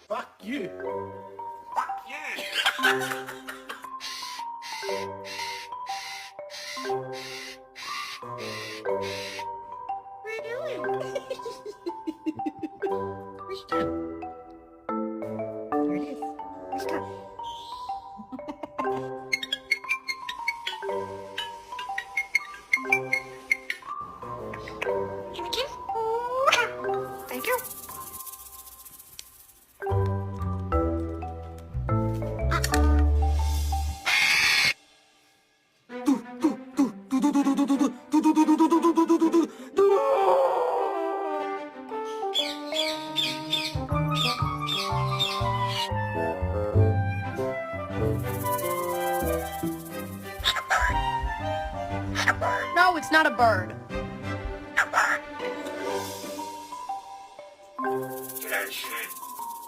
Fuck you. Fuck you. What are you doing? Where's your tongue? There it is. Where's your tongue? Here we go. Thank you. No, it's not a bird.